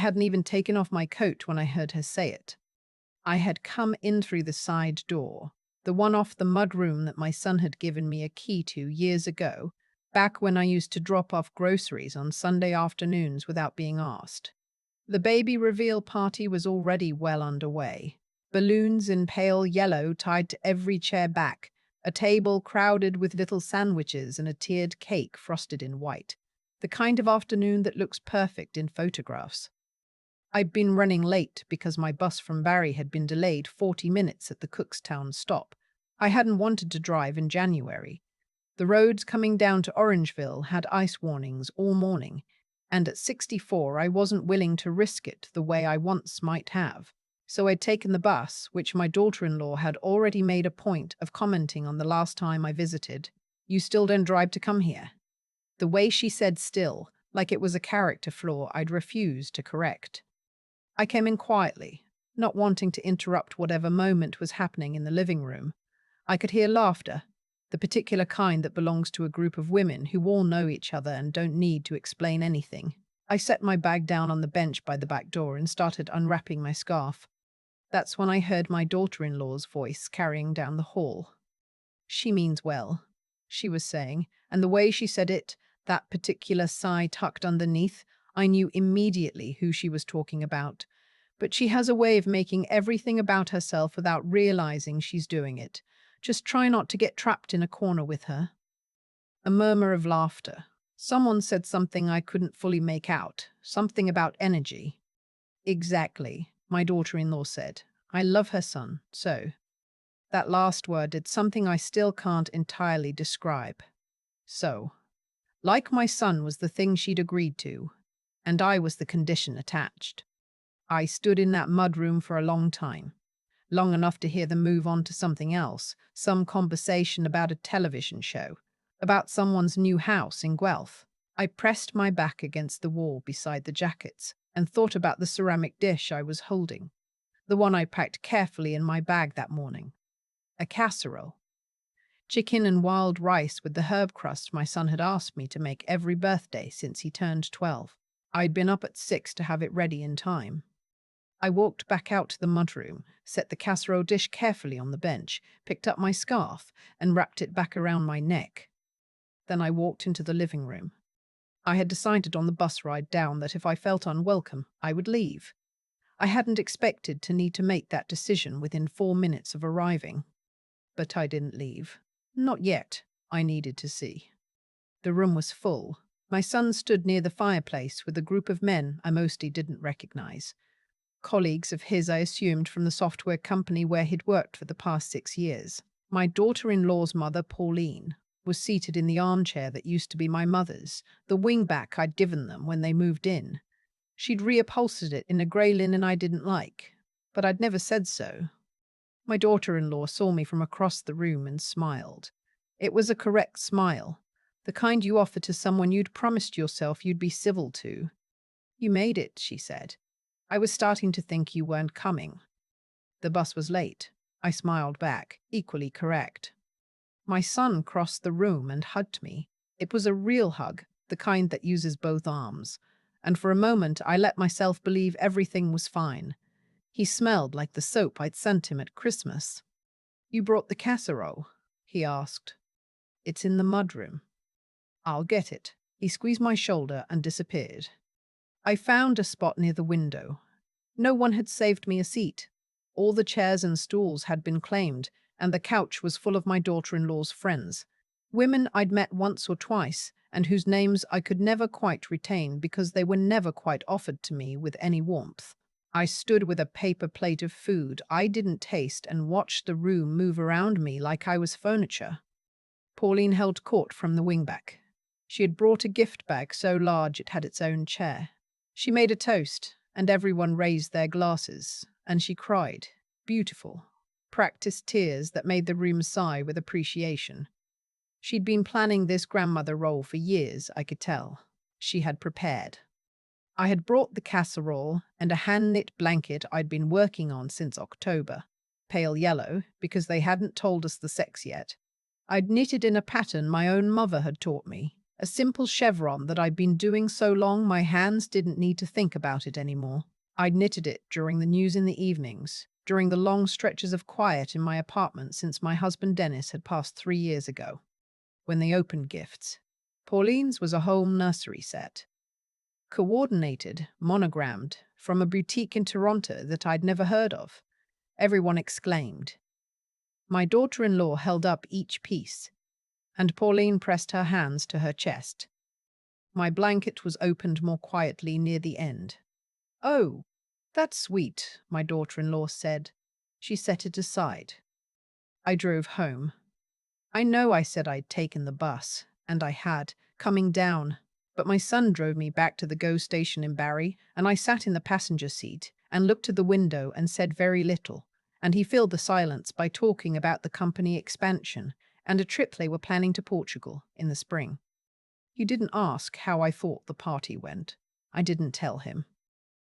I hadn't even taken off my coat when I heard her say it. I had come in through the side door, the one off the mudroom that my son had given me a key to years ago, back when I used to drop off groceries on Sunday afternoons without being asked. The baby reveal party was already well underway. Balloons in pale yellow tied to every chair back, a table crowded with little sandwiches and a tiered cake frosted in white. The kind of afternoon that looks perfect in photographs. I'd been running late because my bus from Barry had been delayed 40 minutes at the Cookstown stop. I hadn't wanted to drive in January. The roads coming down to Orangeville had ice warnings all morning, and at 64 I wasn't willing to risk it the way I once might have. So I'd taken the bus, which my daughter-in-law had already made a point of commenting on the last time I visited. "You still don't drive to come here?" The way she said still, like it was a character flaw I'd refused to correct. I came in quietly, not wanting to interrupt whatever moment was happening in the living room. I could hear laughter, the particular kind that belongs to a group of women who all know each other and don't need to explain anything. I set my bag down on the bench by the back door and started unwrapping my scarf. That's when I heard my daughter-in-law's voice carrying down the hall. "She means well," she was saying, and the way she said it, that particular sigh tucked underneath, I knew immediately who she was talking about. But she has a way of making everything about herself without realizing she's doing it. Just try not to get trapped in a corner with her. A murmur of laughter. Someone said something I couldn't fully make out, something about energy. "Exactly," my daughter-in-law said. "I love her son, so." That last word did something I still can't entirely describe. So, like my son was the thing she'd agreed to, and I was the condition attached. I stood in that mudroom for a long time, long enough to hear them move on to something else, some conversation about a television show, about someone's new house in Guelph. I pressed my back against the wall beside the jackets and thought about the ceramic dish I was holding, the one I packed carefully in my bag that morning. A casserole. Chicken and wild rice with the herb crust my son had asked me to make every birthday since he turned 12. I'd been up at 6 to have it ready in time. I walked back out to the mudroom, set the casserole dish carefully on the bench, picked up my scarf, and wrapped it back around my neck. Then I walked into the living room. I had decided on the bus ride down that if I felt unwelcome, I would leave. I hadn't expected to need to make that decision within 4 minutes of arriving. But I didn't leave. Not yet. I needed to see. The room was full. My son stood near the fireplace with a group of men I mostly didn't recognize. Colleagues of his, I assumed, from the software company where he'd worked for the past 6 years. My daughter-in-law's mother, Pauline, was seated in the armchair that used to be my mother's, the wingback I'd given them when they moved in. She'd reupholstered it in a grey linen I didn't like, but I'd never said so. My daughter-in-law saw me from across the room and smiled. It was a correct smile, the kind you offer to someone you'd promised yourself you'd be civil to. "You made it," she said. "I was starting to think you weren't coming." "The bus was late," I smiled back, equally correct. My son crossed the room and hugged me. It was a real hug, the kind that uses both arms. And for a moment I let myself believe everything was fine. He smelled like the soap I'd sent him at Christmas. "You brought the casserole?" he asked. "It's in the mudroom." "I'll get it." He squeezed my shoulder and disappeared. I found a spot near the window. No one had saved me a seat. All the chairs and stools had been claimed, and the couch was full of my daughter-in-law's friends. Women I'd met once or twice, and whose names I could never quite retain because they were never quite offered to me with any warmth. I stood with a paper plate of food I didn't taste and watched the room move around me like I was furniture. Pauline held court from the wingback. She had brought a gift bag so large it had its own chair. She made a toast, and everyone raised their glasses, and she cried. Beautiful. Practiced tears that made the room sigh with appreciation. She'd been planning this grandmother role for years, I could tell. She had prepared. I had brought the casserole and a hand-knit blanket I'd been working on since October. Pale yellow, because they hadn't told us the sex yet. I'd knitted in a pattern my own mother had taught me, A simple chevron that I'd been doing so long my hands didn't need to think about it anymore. I'd knitted it during the news in the evenings, during the long stretches of quiet in my apartment since my husband Dennis had passed 3 years ago. When they opened gifts, Pauline's was a home nursery set, coordinated, monogrammed, from a boutique in Toronto that I'd never heard of. Everyone exclaimed. My daughter-in-law held up each piece, and Pauline pressed her hands to her chest. My blanket was opened more quietly near the end. "Oh, that's sweet," my daughter-in-law said. She set it aside. I drove home. I know I said I'd taken the bus, and I had, coming down, but my son drove me back to the GO station in Barrie, and I sat in the passenger seat and looked to the window and said very little, and he filled the silence by talking about the company expansion and a trip they were planning to Portugal in the spring. He didn't ask how I thought the party went. I didn't tell him.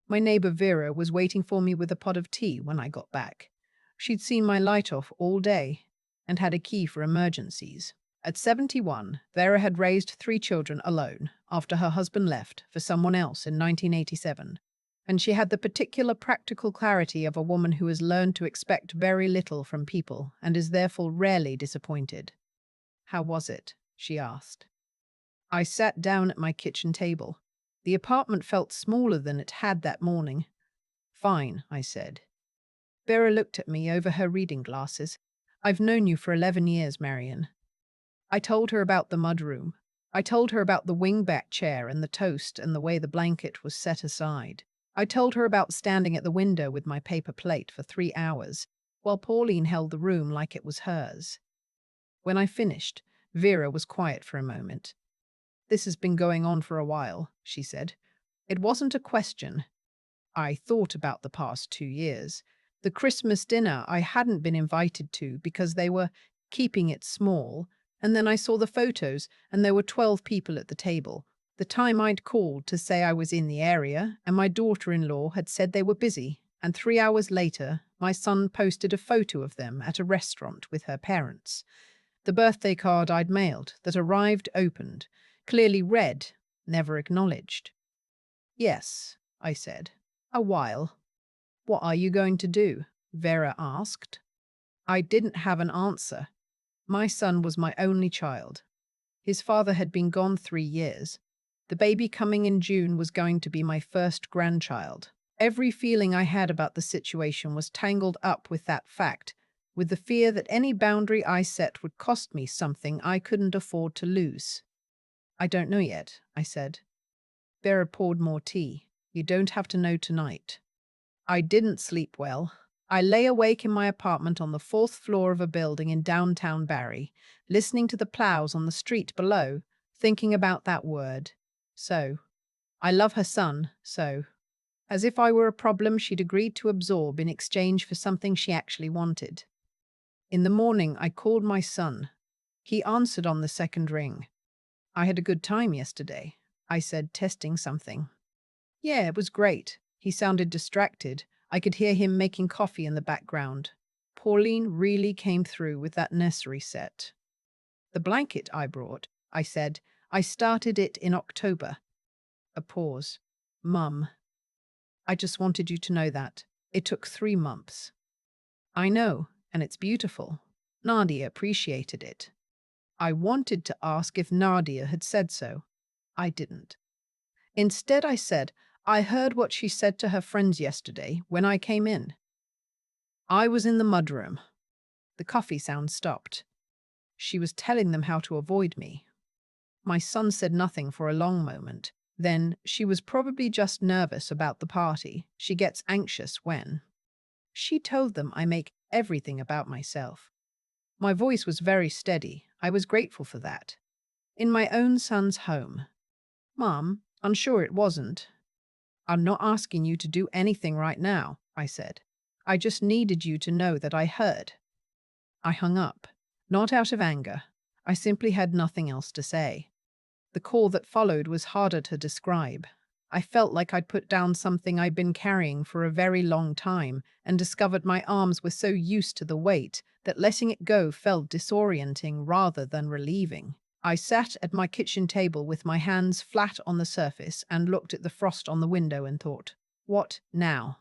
My neighbor Vera was waiting for me with a pot of tea when I got back. She'd seen my light off all day and had a key for emergencies. At 71, Vera had raised 3 children alone after her husband left for someone else in 1987, and she had the particular practical clarity of a woman who has learned to expect very little from people and is therefore rarely disappointed. "How was it?" she asked. I sat down at my kitchen table. The apartment felt smaller than it had that morning. "Fine," I said. Vera looked at me over her reading glasses. "I've known you for 11 years, Marion." I told her about the mudroom. I told her about the wingback chair and the toast and the way the blanket was set aside. I told her about standing at the window with my paper plate for 3 hours, while Pauline held the room like it was hers. When I finished, Vera was quiet for a moment. "This has been going on for a while," she said. "It wasn't a question. I thought about the past 2 years. The Christmas dinner I hadn't been invited to because they were keeping it small, and then I saw the photos and there were 12 people at the table. The time I'd called to say I was in the area and my daughter-in-law had said they were busy, and 3 hours later my son posted a photo of them at a restaurant with her parents. The birthday card I'd mailed that arrived opened, clearly read, never acknowledged." "Yes," I said. "A while." "What are you going to do?" Vera asked. I didn't have an answer. My son was my only child. His father had been gone 3 years. The baby coming in June was going to be my first grandchild. Every feeling I had about the situation was tangled up with that fact, with the fear that any boundary I set would cost me something I couldn't afford to lose. "I don't know yet," I said. Vera poured more tea. "You don't have to know tonight." I didn't sleep well. I lay awake in my apartment on the 4th floor of a building in downtown Barrie, listening to the plows on the street below, thinking about that word. So. I love her son, so. As if I were a problem she'd agreed to absorb in exchange for something she actually wanted. In the morning, I called my son. He answered on the second ring. "I had a good time yesterday," I said, testing something. "Yeah, it was great." He sounded distracted. I could hear him making coffee in the background. Pauline really came through with that nursery set. "The blanket I brought," I said. "I started it in October." A pause. "Mum, I just wanted you to know that. It took 3 months." "I know, and it's beautiful." Nadia appreciated it. I wanted to ask if Nadia had said so. I didn't. Instead, I said, "I heard what she said to her friends yesterday when I came in." I was in the mudroom. The coffee sound stopped. She was telling them how to avoid me. My son said nothing for a long moment. Then, "She was probably just nervous about the party. She gets anxious when." She told them I make everything about myself. My voice was very steady. I was grateful for that. In my own son's home. "Mom, I'm sure it wasn't." "I'm not asking you to do anything right now," I said. "I just needed you to know that I heard." I hung up, not out of anger. I simply had nothing else to say. The call that followed was harder to describe. I felt like I'd put down something I'd been carrying for a very long time and discovered my arms were so used to the weight that letting it go felt disorienting rather than relieving. I sat at my kitchen table with my hands flat on the surface and looked at the frost on the window and thought, what now?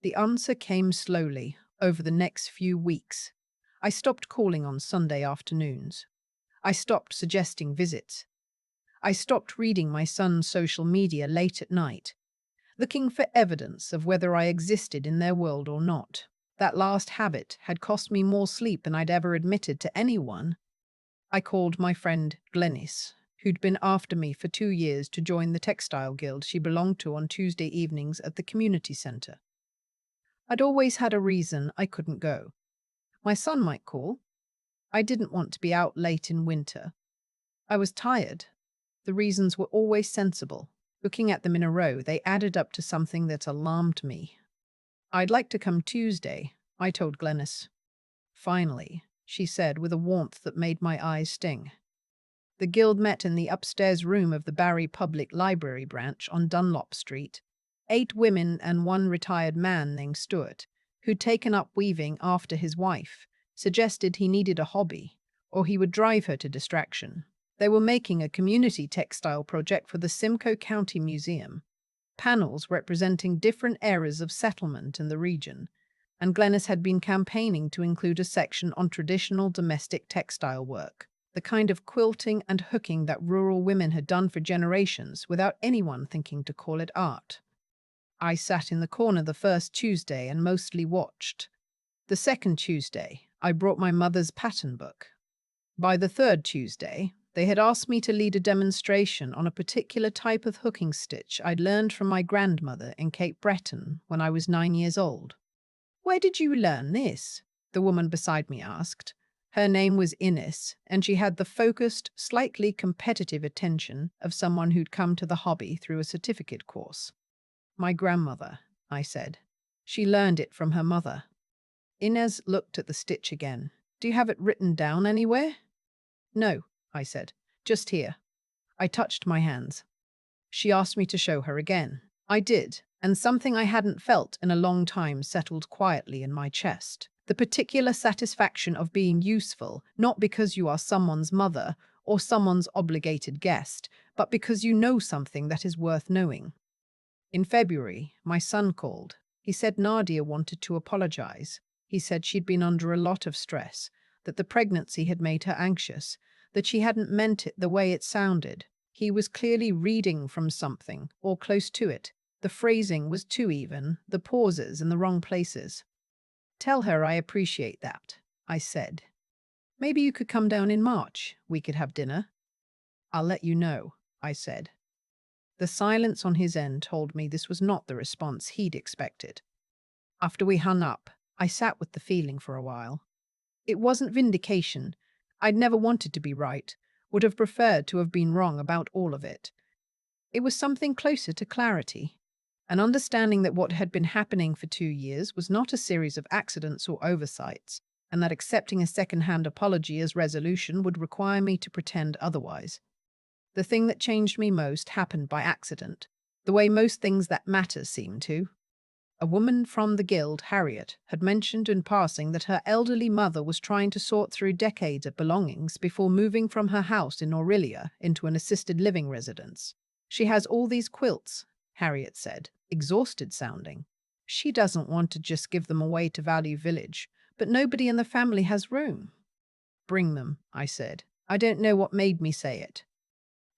The answer came slowly over the next few weeks. I stopped calling on Sunday afternoons. I stopped suggesting visits. I stopped reading my son's social media late at night, looking for evidence of whether I existed in their world or not. That last habit had cost me more sleep than I'd ever admitted to anyone. I called my friend Glenys, who'd been after me for 2 years to join the textile guild she belonged to on Tuesday evenings at the community centre. I'd always had a reason I couldn't go. My son might call. I didn't want to be out late in winter. I was tired. The reasons were always sensible. Looking at them in a row, they added up to something that alarmed me. I'd like to come Tuesday, I told Glenys. Finally, she said with a warmth that made my eyes sting. The guild met in the upstairs room of the Barry Public Library branch on Dunlop Street. 8 women and 1 retired man named Stuart, who'd taken up weaving after his wife, suggested he needed a hobby, or he would drive her to distraction. They were making a community textile project for the Simcoe County Museum, panels representing different eras of settlement in the region, and Glenys had been campaigning to include a section on traditional domestic textile work, the kind of quilting and hooking that rural women had done for generations without anyone thinking to call it art. I sat in the corner the first Tuesday and mostly watched. The second Tuesday, I brought my mother's pattern book. By the third Tuesday, they had asked me to lead a demonstration on a particular type of hooking stitch I'd learned from my grandmother in Cape Breton when I was 9 years old. "Where did you learn this?" the woman beside me asked. Her name was Ines, and she had the focused, slightly competitive attention of someone who'd come to the hobby through a certificate course. "My grandmother," I said. "She learned it from her mother." Ines looked at the stitch again. "Do you have it written down anywhere?" "No," I said. "Just here." I touched my hands. She asked me to show her again. I did, and something I hadn't felt in a long time settled quietly in my chest. The particular satisfaction of being useful, not because you are someone's mother or someone's obligated guest, but because you know something that is worth knowing. In February, my son called. He said Nadia wanted to apologize. He said she'd been under a lot of stress, that the pregnancy had made her anxious, that she hadn't meant it the way it sounded. He was clearly reading from something, or close to it. The phrasing was too even, the pauses in the wrong places. "Tell her I appreciate that," I said. "Maybe you could come down in March. We could have dinner." "I'll let you know," I said. The silence on his end told me this was not the response he'd expected. After we hung up, I sat with the feeling for a while. It wasn't vindication. I'd never wanted to be right, would have preferred to have been wrong about all of it. It was something closer to clarity, an understanding that what had been happening for 2 years was not a series of accidents or oversights, and that accepting a second-hand apology as resolution would require me to pretend otherwise. The thing that changed me most happened by accident, the way most things that matter seem to. A woman from the guild, Harriet, had mentioned in passing that her elderly mother was trying to sort through decades of belongings before moving from her house in Aurelia into an assisted living residence. "She has all these quilts," Harriet said, exhausted sounding. "She doesn't want to just give them away to Value Village, but nobody in the family has room." "Bring them," I said. I don't know what made me say it.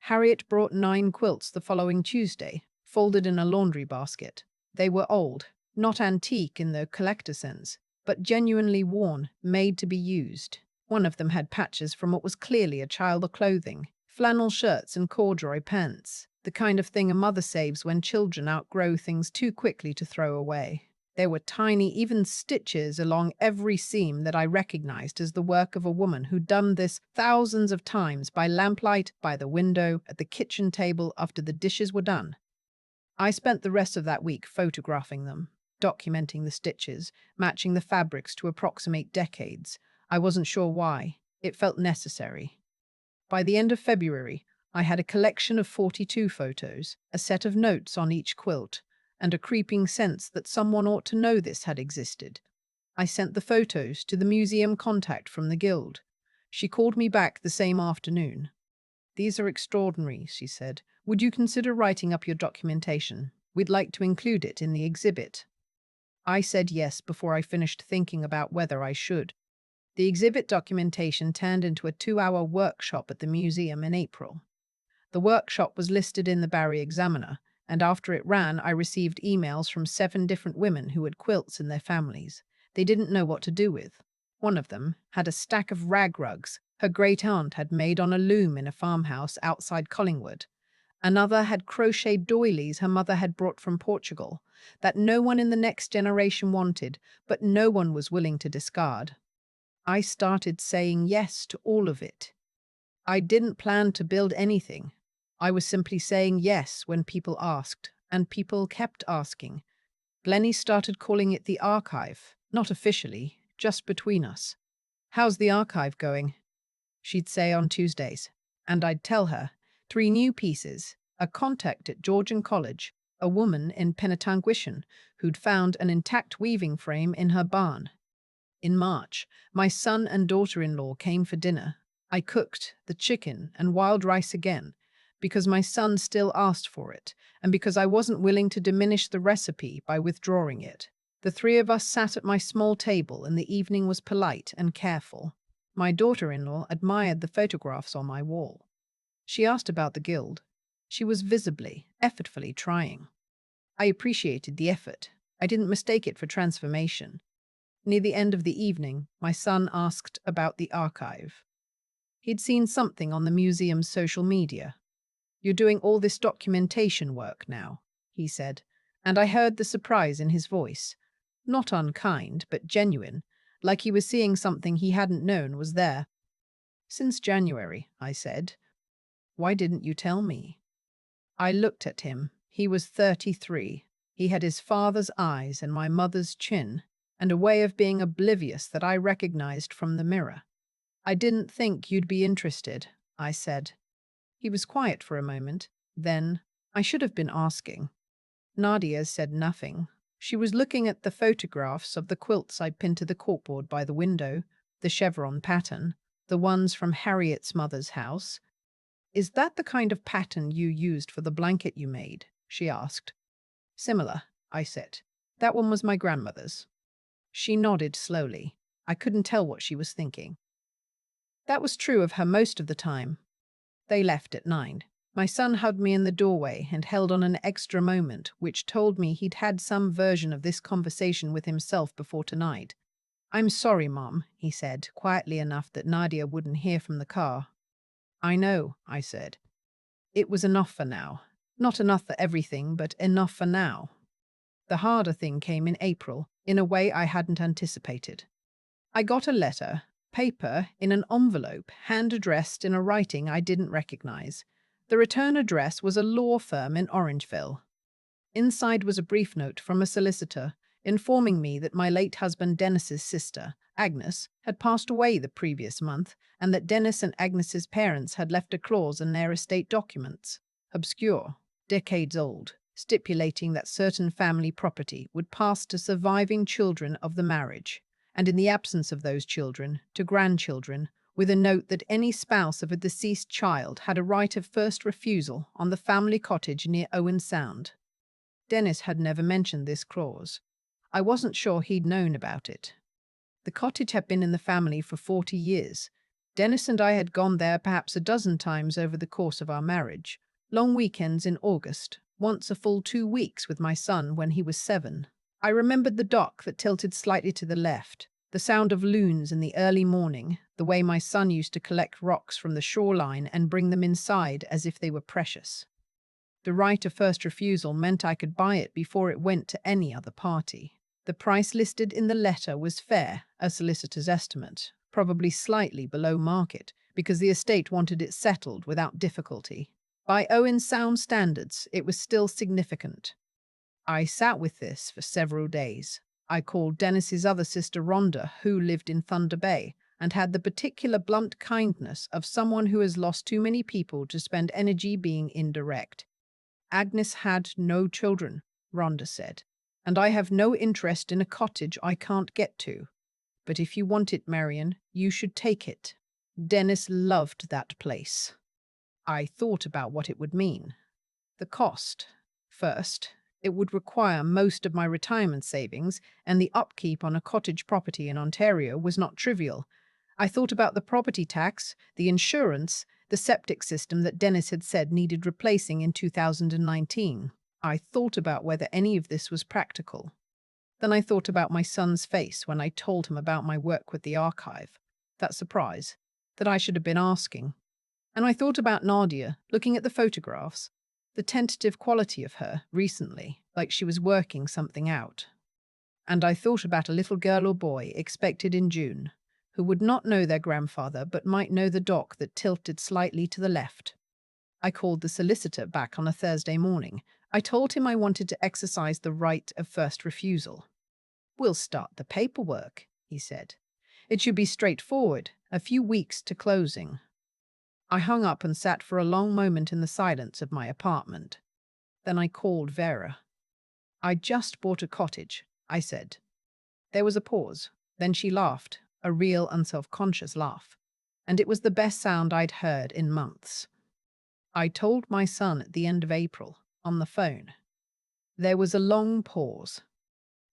Harriet brought 9 quilts the following Tuesday, folded in a laundry basket. They were old, not antique in the collector sense, but genuinely worn, made to be used. One of them had patches from what was clearly a child of clothing, flannel shirts and corduroy pants, the kind of thing a mother saves when children outgrow things too quickly to throw away. There were tiny, even stitches along every seam that I recognized as the work of a woman who'd done this thousands of times by lamplight, by the window, at the kitchen table after the dishes were done. I spent the rest of that week photographing them, documenting the stitches, matching the fabrics to approximate decades. I wasn't sure why. It felt necessary. By the end of February, I had a collection of 42 photos, a set of notes on each quilt, and a creeping sense that someone ought to know this had existed. I sent the photos to the museum contact from the guild. She called me back the same afternoon. These are extraordinary, she said. Would you consider writing up your documentation? We'd like to include it in the exhibit. I said yes before I finished thinking about whether I should. The exhibit documentation turned into a 2-hour workshop at the museum in April. The workshop was listed in the Barry Examiner, and after it ran, I received emails from 7 different women who had quilts in their families. They didn't know what to do with. One of them had a stack of rag rugs her great-aunt had made on a loom in a farmhouse outside Collingwood. Another had crocheted doilies her mother had brought from Portugal, that no one in the next generation wanted, but no one was willing to discard. I started saying yes to all of it. I didn't plan to build anything. I was simply saying yes when people asked, and people kept asking. Glennie started calling it the archive, not officially, just between us. How's the archive going? She'd say on Tuesdays, and I'd tell her 3 new pieces, a contact at Georgian College, a woman in Penetanguishn who'd found an intact weaving frame in her barn. In March, my son and daughter-in-law came for dinner. I cooked the chicken and wild rice again, because my son still asked for it, and because I wasn't willing to diminish the recipe by withdrawing it. The 3 of us sat at my small table, and the evening was polite and careful. My daughter-in-law admired the photographs on my wall. She asked about the guild. She was visibly, effortfully trying. I appreciated the effort. I didn't mistake it for transformation. Near the end of the evening, my son asked about the archive. He'd seen something on the museum's social media. "You're doing all this documentation work now," he said, and I heard the surprise in his voice. Not unkind, but genuine, like he was seeing something he hadn't known was there. "Since January," I said. "Why didn't you tell me?" I looked at him. He was 33. He had his father's eyes and my mother's chin, and a way of being oblivious that I recognized from the mirror. "I didn't think you'd be interested," I said. He was quiet for a moment. Then, "I should have been asking." Nadia said nothing. She was looking at the photographs of the quilts I pinned to the corkboard by the window, the chevron pattern, the ones from Harriet's mother's house. "Is that the kind of pattern you used for the blanket you made?" she asked. "Similar," I said. "That one was my grandmother's." She nodded slowly. I couldn't tell what she was thinking. That was true of her most of the time. They left at 9. My son hugged me in the doorway and held on an extra moment, which told me he'd had some version of this conversation with himself before tonight. "I'm sorry, Mom," he said, quietly enough that Nadia wouldn't hear from the car. "I know," I said. It was enough for now. Not enough for everything, but enough for now. The harder thing came in April, in a way I hadn't anticipated. I got a letter, paper in an envelope, hand-addressed in a writing I didn't recognize. The return address was a law firm in Orangeville. Inside was a brief note from a solicitor informing me that my late husband Dennis's sister, Agnes, had passed away the previous month, and that Dennis and Agnes's parents had left a clause in their estate documents, obscure, decades old, stipulating that certain family property would pass to surviving children of the marriage, and in the absence of those children, to grandchildren, with a note that any spouse of a deceased child had a right of first refusal on the family cottage near Owen Sound. Dennis had never mentioned this clause. I wasn't sure he'd known about it. The cottage had been in the family for 40 years. Dennis and I had gone there perhaps a dozen times over the course of our marriage. Long weekends in August, once a full 2 weeks with my son when he was 7. I remembered the dock that tilted slightly to the left, the sound of loons in the early morning, the way my son used to collect rocks from the shoreline and bring them inside as if they were precious. The right of first refusal meant I could buy it before it went to any other party. The price listed in the letter was fair, a solicitor's estimate, probably slightly below market, because the estate wanted it settled without difficulty. By Owen Sound standards, it was still significant. I sat with this for several days. I called Dennis's other sister Rhonda, who lived in Thunder Bay, and had the particular blunt kindness of someone who has lost too many people to spend energy being indirect. "Agnes had no children," Rhonda said, "and I have no interest in a cottage I can't get to. But if you want it, Marion, you should take it. Dennis loved that place." I thought about what it would mean. The cost. First, it would require most of my retirement savings, and the upkeep on a cottage property in Ontario was not trivial. I thought about the property tax, the insurance, the septic system that Dennis had said needed replacing in 2019. I thought about whether any of this was practical. Then I thought about my son's face when I told him about my work with the archive. That surprise, that I should have been asking. And I thought about Nadia, looking at the photographs, the tentative quality of her recently, like she was working something out. And I thought about a little girl or boy expected in June, who would not know their grandfather but might know the dock that tilted slightly to the left. I called the solicitor back on a Thursday morning. I told him I wanted to exercise the right of first refusal. "We'll start the paperwork," he said. "It should be straightforward, a few weeks to closing." I hung up and sat for a long moment in the silence of my apartment. Then I called Vera. "I just bought a cottage," I said. There was a pause. Then she laughed, a real unself-conscious laugh. And it was the best sound I'd heard in months. "I told my son at the end of April, on the phone." There was a long pause.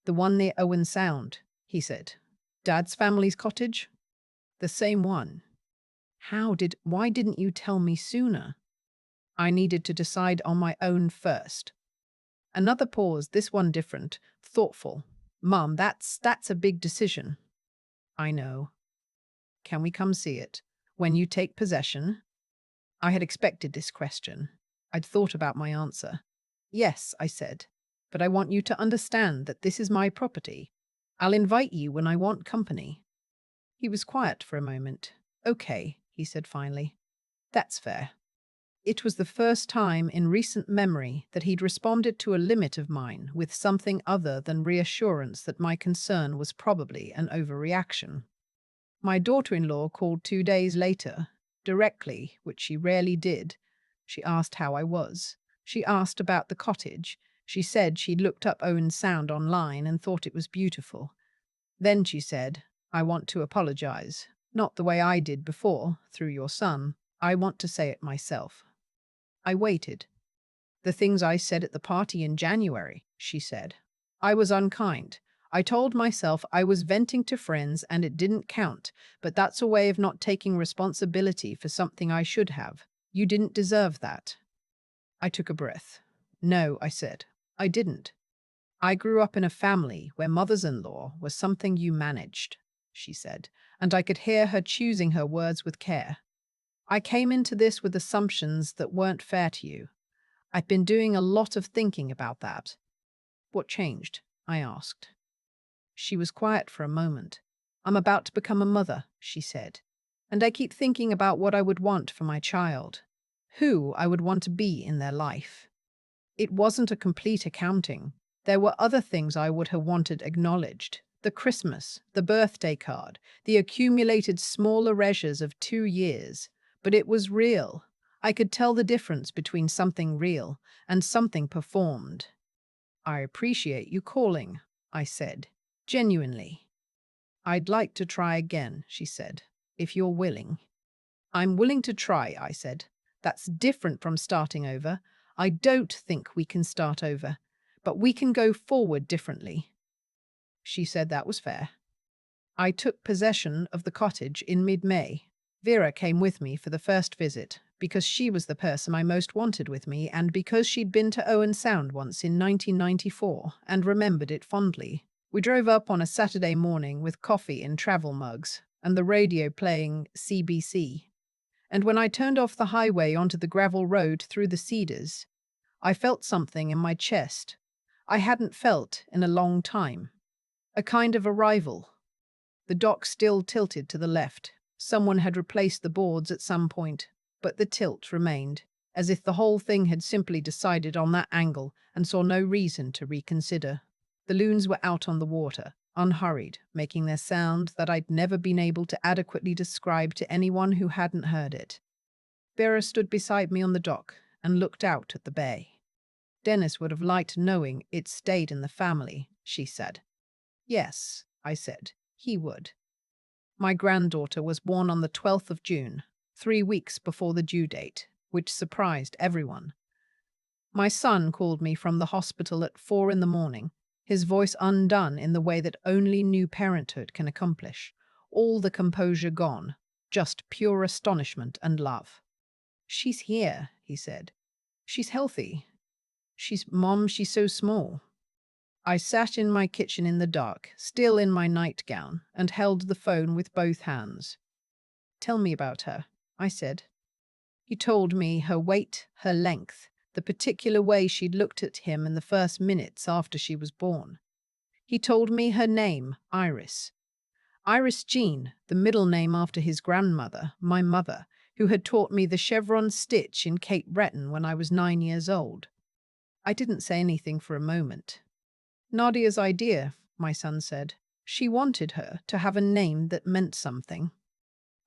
"The one near Owen Sound," he said. "Dad's family's cottage?" "The same one." Why didn't you tell me sooner?" "I needed to decide on my own first." Another pause, this one different, thoughtful. "Mum, that's a big decision." "I know." "Can we come see it? When you take possession?" I had expected this question. I'd thought about my answer. "Yes," I said, "but I want you to understand that this is my property. I'll invite you when I want company." He was quiet for a moment. "Okay," he said finally. "That's fair." It was the first time in recent memory that he'd responded to a limit of mine with something other than reassurance that my concern was probably an overreaction. My daughter-in-law called 2 days later, directly, which she rarely did. She asked how I was. She asked about the cottage. She said she'd looked up Owen Sound online and thought it was beautiful. Then she said, "I want to apologize. Not the way I did before, through your son. I want to say it myself." I waited. "The things I said at the party in January," she said. "I was unkind. I told myself I was venting to friends and it didn't count, but that's a way of not taking responsibility for something I should have. You didn't deserve that." I took a breath. "No," I said, "I didn't. I grew up in a family where mothers-in-law was something you managed," she said, and I could hear her choosing her words with care. "I came into this with assumptions that weren't fair to you. I've been doing a lot of thinking about that." "What changed?" I asked. She was quiet for a moment. "I'm about to become a mother," she said, "and I keep thinking about what I would want for my child, who I would want to be in their life." It wasn't a complete accounting. There were other things I would have wanted acknowledged. The Christmas, the birthday card, the accumulated small erasures of 2 years. But it was real. I could tell the difference between something real and something performed. "I appreciate you calling," I said, genuinely. "I'd like to try again," she said, "if you're willing." "I'm willing to try," I said. "That's different from starting over. I don't think we can start over, but we can go forward differently." She said that was fair. I took possession of the cottage in mid-May. Vera came with me for the first visit, because she was the person I most wanted with me and because she'd been to Owen Sound once in 1994 and remembered it fondly. We drove up on a Saturday morning with coffee in travel mugs and the radio playing CBC. And when I turned off the highway onto the gravel road through the cedars, I felt something in my chest I hadn't felt in a long time. A kind of arrival. The dock still tilted to the left. Someone had replaced the boards at some point, but the tilt remained, as if the whole thing had simply decided on that angle and saw no reason to reconsider. The loons were out on the water, unhurried, making their sound that I'd never been able to adequately describe to anyone who hadn't heard it. Vera stood beside me on the dock and looked out at the bay. "Dennis would have liked knowing it stayed in the family," she said. "Yes," I said, "he would." My granddaughter was born on the 12th of June, 3 weeks before the due date. which surprised everyone. My son called me from the hospital at 4 in the morning, his voice undone in the way that only new parenthood can accomplish. All the composure gone, just pure astonishment and love. "She's here," he said. "She's healthy. She's so small." I sat in my kitchen in the dark, still in my nightgown, and held the phone with both hands. "Tell me about her," I said. He told me her weight, her length, the particular way she'd looked at him in the first minutes after she was born. He told me her name, Iris. Iris Jean, the middle name after his grandmother, my mother, who had taught me the chevron stitch in Cape Breton when I was 9 years old. I didn't say anything for a moment. "Nadia's idea," my son said. "She wanted her to have a name that meant something."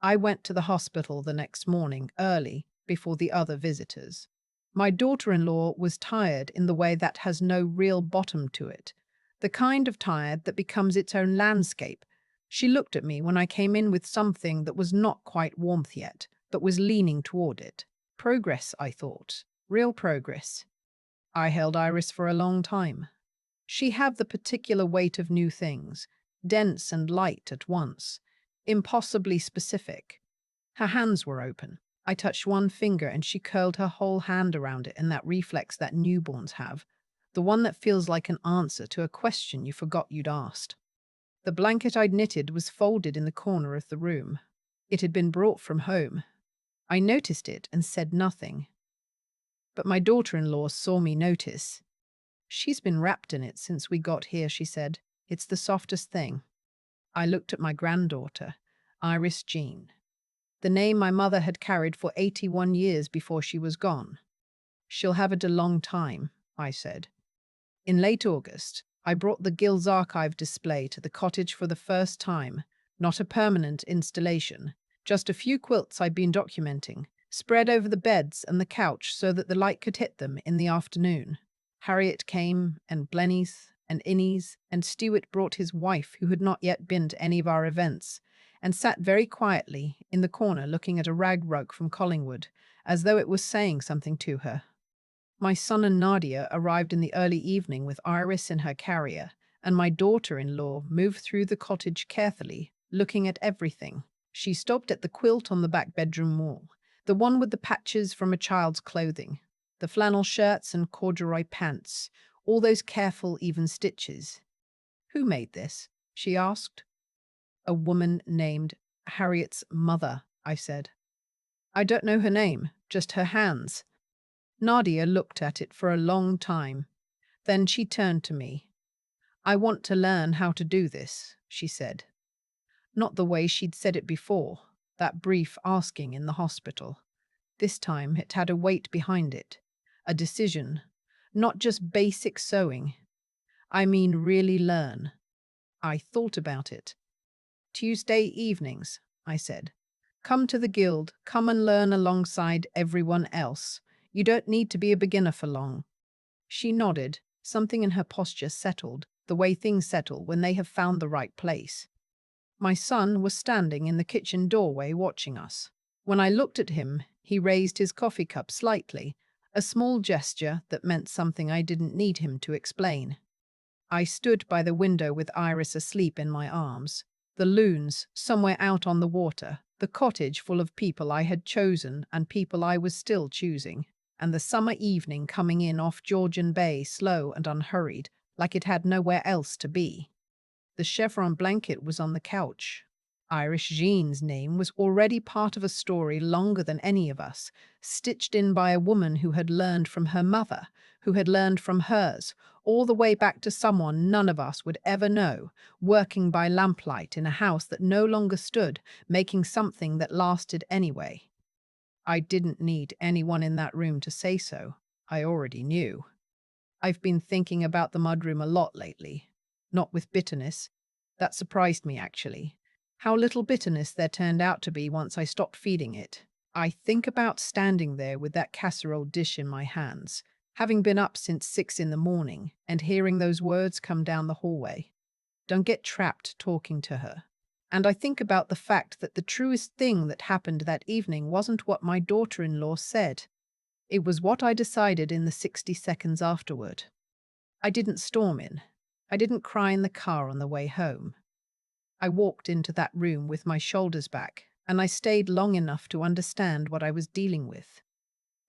I went to the hospital the next morning, early, before the other visitors. My daughter-in-law was tired in the way that has no real bottom to it, the kind of tired that becomes its own landscape. She looked at me when I came in with something that was not quite warmth yet, but was leaning toward it. Progress, I thought. Real progress. I held Iris for a long time. She had the particular weight of new things, dense and light at once, impossibly specific. Her hands were open. I touched one finger and she curled her whole hand around it in that reflex that newborns have, the one that feels like an answer to a question you forgot you'd asked. The blanket I'd knitted was folded in the corner of the room. It had been brought from home. I noticed it and said nothing. But my daughter-in-law saw me notice. "She's been wrapped in it since we got here," she said. "It's the softest thing." I looked at my granddaughter, Iris Jean, the name my mother had carried for 81 years before she was gone. "She'll have it a long time," I said. In late August, I brought the Guild's archive display to the cottage for the first time, not a permanent installation, just a few quilts I'd been documenting, spread over the beds and the couch so that the light could hit them in the afternoon. Harriet came, and Blennies, and Innies, and Stewart brought his wife, who had not yet been to any of our events, and sat very quietly in the corner looking at a rag rug from Collingwood, as though it was saying something to her. My son and Nadia arrived in the early evening with Iris in her carrier, and my daughter-in-law moved through the cottage carefully, looking at everything. She stopped at the quilt on the back bedroom wall, the one with the patches from a child's clothing, the flannel shirts and corduroy pants, all those careful, even stitches. "Who made this?" she asked. "A woman named Harriet's mother," I said. "I don't know her name, just her hands." Nadia looked at it for a long time. Then she turned to me. "I want to learn how to do this," she said. Not the way she'd said it before, that brief asking in the hospital. This time it had a weight behind it, a decision, not just basic sewing. I mean really learn. I thought about it. "Tuesday evenings," I said. "Come to the Guild, come and learn alongside everyone else. You don't need to be a beginner for long." She nodded. Something in her posture settled, the way things settle when they have found the right place. My son was standing in the kitchen doorway watching us. When I looked at him, he raised his coffee cup slightly, a small gesture that meant something I didn't need him to explain. I stood by the window with Iris asleep in my arms, the loons somewhere out on the water, the cottage full of people I had chosen and people I was still choosing, and the summer evening coming in off Georgian Bay slow and unhurried, like it had nowhere else to be. The chevron blanket was on the couch. Iris Jean's name was already part of a story longer than any of us, stitched in by a woman who had learned from her mother, who had learned from hers, all the way back to someone none of us would ever know, working by lamplight in a house that no longer stood, making something that lasted anyway. I didn't need anyone in that room to say so. I already knew. I've been thinking about the mudroom a lot lately. Not with bitterness. That surprised me, actually. How little bitterness there turned out to be once I stopped feeding it. I think about standing there with that casserole dish in my hands, having been up since 6 in the morning, and hearing those words come down the hallway. "Don't get trapped talking to her." And I think about the fact that the truest thing that happened that evening wasn't what my daughter-in-law said. It was what I decided in the 60 seconds afterward. I didn't storm in. I didn't cry in the car on the way home. I walked into that room with my shoulders back, and I stayed long enough to understand what I was dealing with.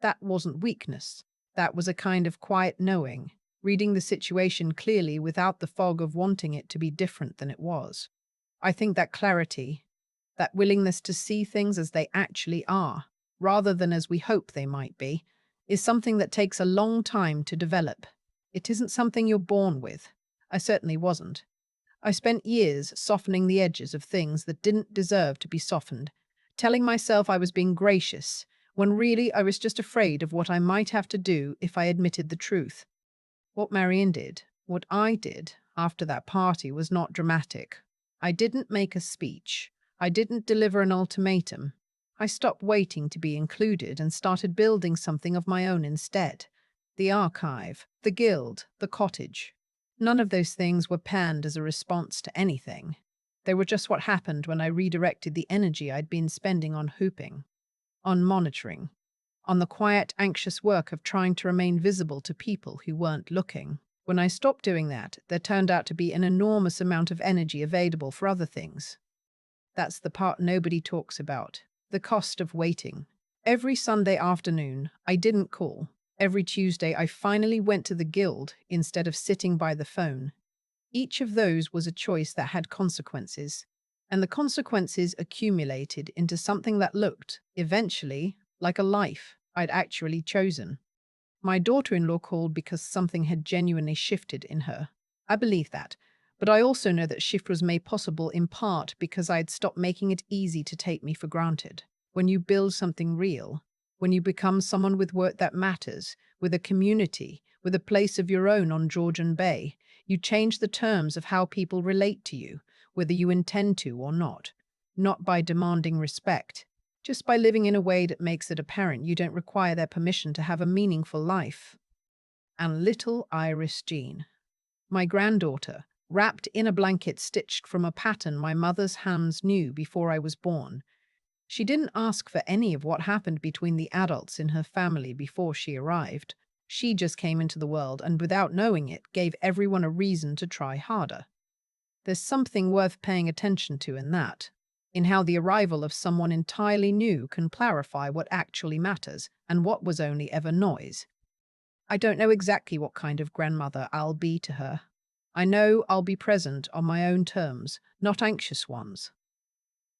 That wasn't weakness. That was a kind of quiet knowing, reading the situation clearly without the fog of wanting it to be different than it was. I think that clarity, that willingness to see things as they actually are, rather than as we hope they might be, is something that takes a long time to develop. It isn't something you're born with. I certainly wasn't. I spent years softening the edges of things that didn't deserve to be softened, telling myself I was being gracious, when really I was just afraid of what I might have to do if I admitted the truth. What Marion did, what I did after that party was not dramatic. I didn't make a speech. I didn't deliver an ultimatum. I stopped waiting to be included and started building something of my own instead. The archive, the guild, the cottage. None of those things were panned as a response to anything. They were just what happened when I redirected the energy I'd been spending on hooping, on monitoring, on the quiet, anxious work of trying to remain visible to people who weren't looking. When I stopped doing that, there turned out to be an enormous amount of energy available for other things. That's the part nobody talks about, the cost of waiting. Every Sunday afternoon, I didn't call. Every Tuesday, I finally went to the guild instead of sitting by the phone. Each of those was a choice that had consequences, and the consequences accumulated into something that looked, eventually, like a life I'd actually chosen. My daughter-in-law called because something had genuinely shifted in her. I believe that, but I also know that shift was made possible in part because I had stopped making it easy to take me for granted. When you build something real, when you become someone with work that matters, with a community, with a place of your own on Georgian Bay, you change the terms of how people relate to you, whether you intend to or not. Not by demanding respect, just by living in a way that makes it apparent you don't require their permission to have a meaningful life. And little Iris Jean, my granddaughter, wrapped in a blanket stitched from a pattern my mother's hands knew before I was born. She didn't ask for any of what happened between the adults in her family before she arrived. She just came into the world and, without knowing it, gave everyone a reason to try harder. There's something worth paying attention to in that, in how the arrival of someone entirely new can clarify what actually matters and what was only ever noise. I don't know exactly what kind of grandmother I'll be to her. I know I'll be present on my own terms, not anxious ones.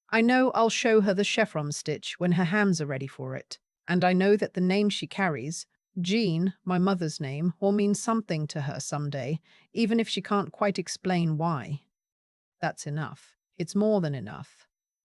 I know I'll show her the chevron stitch when her hands are ready for it, and I know that the name she carries, Jean, my mother's name, will mean something to her someday, even if she can't quite explain why. That's enough. It's more than enough.